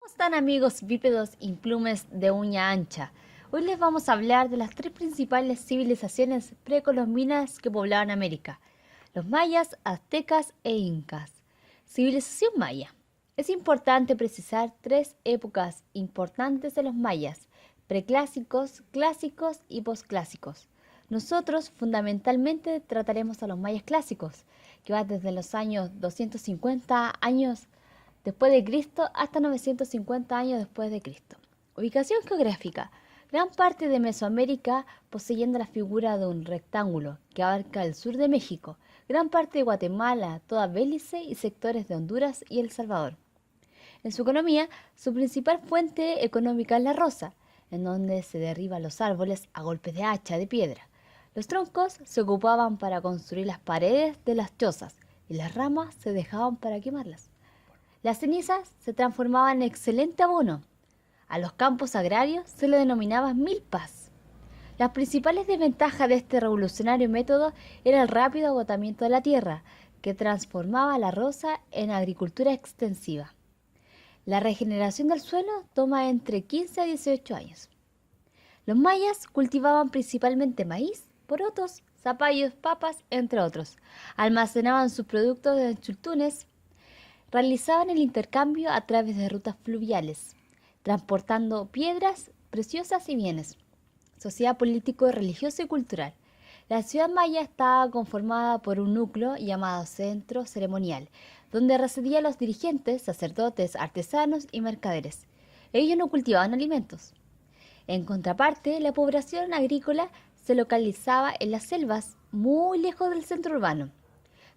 ¿Cómo están amigos bípedos implumes de uña ancha? Hoy les vamos a hablar de las tres principales civilizaciones precolombinas que poblaban América: los mayas, aztecas e incas. Civilización maya. Es importante precisar tres épocas importantes de los mayas: preclásicos, clásicos y posclásicos. Nosotros fundamentalmente trataremos a los mayas clásicos, que va desde los años 250 años después de Cristo hasta 950 años después de Cristo. Ubicación geográfica. Gran parte de Mesoamérica poseyendo la figura de un rectángulo que abarca el sur de México, gran parte de Guatemala, toda Belice y sectores de Honduras y El Salvador. En su economía, su principal fuente económica es la roza, en donde se derriban los árboles a golpes de hacha de piedra. Los troncos se ocupaban para construir las paredes de las chozas y las ramas se dejaban para quemarlas. Las cenizas se transformaban en excelente abono. A los campos agrarios se le denominaba milpas. Las principales desventajas de este revolucionario método era el rápido agotamiento de la tierra, que transformaba la roza en agricultura extensiva. La regeneración del suelo toma entre 15 a 18 años. Los mayas cultivaban principalmente maíz, porotos, zapallos, papas, entre otros. Almacenaban sus productos en chultunes. Realizaban el intercambio a través de rutas fluviales, transportando piedras preciosas y bienes. Sociedad político, religiosa y cultural. La ciudad maya estaba conformada por un núcleo llamado centro ceremonial, donde residían los dirigentes, sacerdotes, artesanos y mercaderes. Ellos no cultivaban alimentos. En contraparte, la población agrícola se localizaba en las selvas, muy lejos del centro urbano.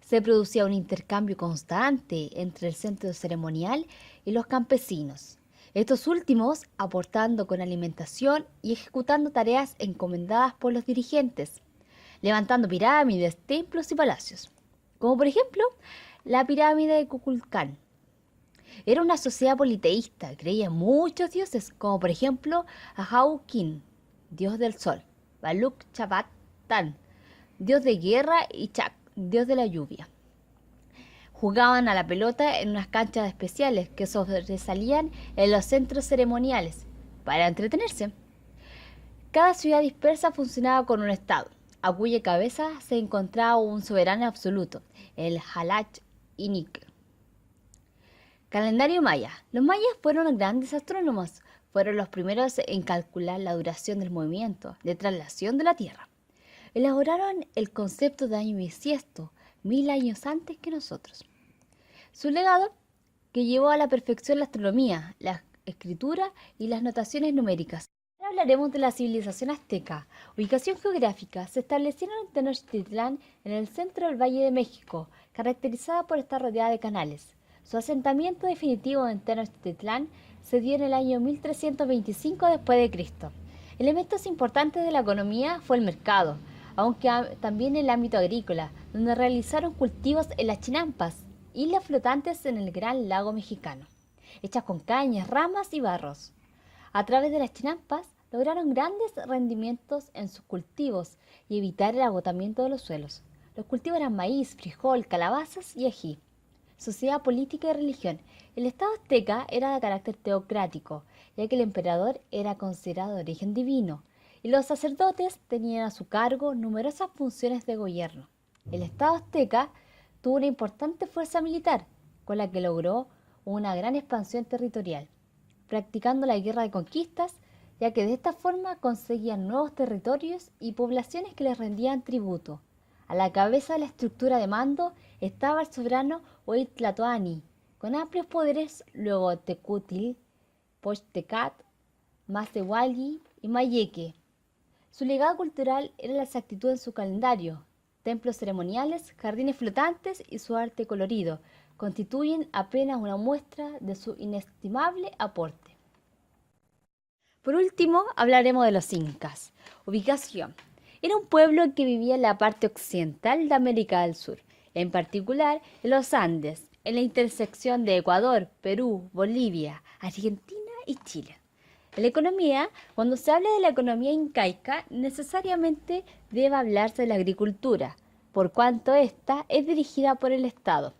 Se producía un intercambio constante entre el centro ceremonial y los campesinos, estos últimos aportando con alimentación y ejecutando tareas encomendadas por los dirigentes, levantando pirámides, templos y palacios, como por ejemplo la pirámide de Kukulcán. Era una sociedad politeísta, creía en muchos dioses, como por ejemplo Ahau-Kin, dios del sol, Baluk Chabat Tan, dios de guerra, y Chak, dios de la lluvia. Jugaban a la pelota en unas canchas especiales que sobresalían en los centros ceremoniales para entretenerse. Cada ciudad dispersa funcionaba con un estado, a cuya cabeza se encontraba un soberano absoluto, el Halach Inik. Calendario maya. Los mayas fueron grandes astrónomos. Fueron los primeros en calcular la duración del movimiento de traslación de la Tierra. Elaboraron el concepto de año bisiesto 1000 años antes que nosotros. Su legado, que llevó a la perfección la astronomía, la escritura y las notaciones numéricas. Ahora hablaremos de la civilización azteca. Ubicación geográfica. Se establecieron en Tenochtitlán, en el centro del Valle de México, caracterizada por estar rodeada de canales. Su asentamiento definitivo en Tenochtitlán se dio en el año 1325 después de Cristo. Elementos importantes de la economía fue el mercado, aunque también el ámbito agrícola, donde realizaron cultivos en las chinampas, islas flotantes en el Gran Lago Mexicano, hechas con cañas, ramas y barros. A través de las chinampas lograron grandes rendimientos en sus cultivos y evitar el agotamiento de los suelos. Los cultivos eran maíz, frijol, calabazas y ají. Sociedad política y religión. El Estado azteca era de carácter teocrático, ya que el emperador era considerado de origen divino, y los sacerdotes tenían a su cargo numerosas funciones de gobierno. El Estado azteca tuvo una importante fuerza militar, con la que logró una gran expansión territorial, practicando la guerra de conquistas, ya que de esta forma conseguían nuevos territorios y poblaciones que les rendían tributo. A la cabeza de la estructura de mando estaba el soberano Oitlatoani, con amplios poderes, luego Tecutil, Pochtecát, Macehualli y Mayeque. Su legado cultural era la exactitud en su calendario. Templos ceremoniales, jardines flotantes y su arte colorido constituyen apenas una muestra de su inestimable aporte. Por último, hablaremos de los incas. Ubicación. Era un pueblo que vivía en la parte occidental de América del Sur, en particular en los Andes, en la intersección de Ecuador, Perú, Bolivia, Argentina y Chile. En la economía, cuando se habla de la economía incaica, necesariamente debe hablarse de la agricultura, por cuanto ésta es dirigida por el Estado.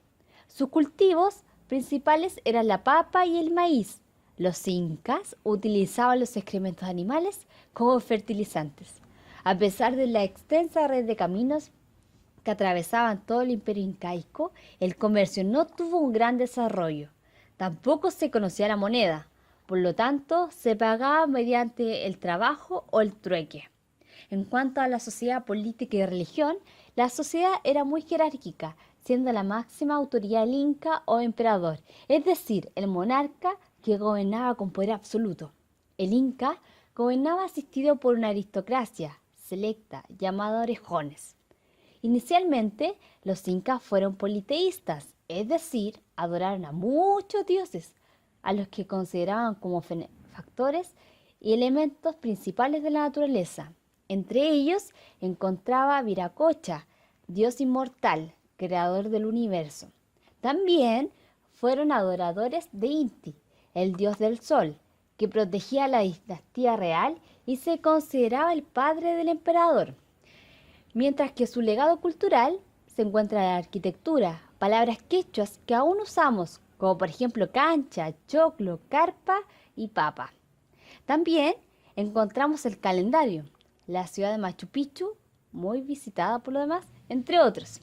Sus cultivos principales eran la papa y el maíz. Los incas utilizaban los excrementos de animales como fertilizantes. A pesar de la extensa red de caminos que atravesaban todo el imperio incaico, el comercio no tuvo un gran desarrollo. Tampoco se conocía la moneda, por lo tanto se pagaba mediante el trabajo o el trueque. En cuanto a la sociedad política y religión, la sociedad era muy jerárquica, siendo la máxima autoridad el inca o emperador, es decir, el monarca que gobernaba con poder absoluto. El inca gobernaba asistido por una aristocracia selecta llamada orejones. Inicialmente, los incas fueron politeístas, es decir, adoraron a muchos dioses, a los que consideraban como factores y elementos principales de la naturaleza. Entre ellos encontraba Viracocha, dios inmortal, creador del universo. También fueron adoradores de Inti, el dios del sol, que protegía la dinastía real y se consideraba el padre del emperador. Mientras que su legado cultural se encuentra en la arquitectura, palabras quechuas que aún usamos, como por ejemplo cancha, choclo, carpa y papa. También encontramos el calendario, la ciudad de Machu Picchu, muy visitada por lo demás, entre otros.